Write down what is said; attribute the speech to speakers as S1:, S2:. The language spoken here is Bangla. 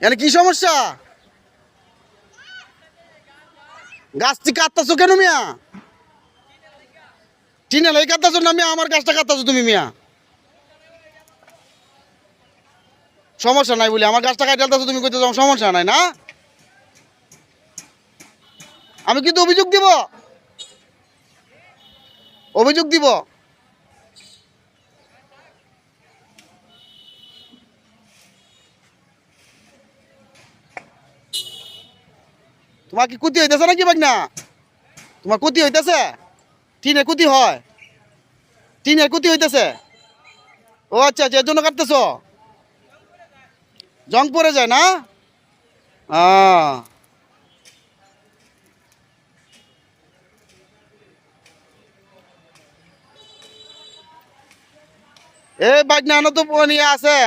S1: এখানে কি সমস্যা? গাছটি কাটতেছো কেন মিয়া? টিনে লাই কাটতেছো না মিয়া? আমার গাছটা কাটতেছো তুমি মিয়া? সমস্যা নাই বলি আমার গাছটা কাটে ফেলতেছো তুমি, কইতেছো সমস্যা নাই না? আমি কিন্তু অভিযোগ দিব, অভিযোগ দিব। তোমার কি ক্ষতি হইতেছে নাকি বাগনা? তোমার ক্ষতি হইতেছে? টিনের ক্ষতি হয়? টিনের ক্ষতি হইতেছে? ও আচ্ছা আচ্ছা, এর জন্য কাটতেছো? জং পড়ে যায় না? এই বাগনা আনো তো নিয়ে আছে।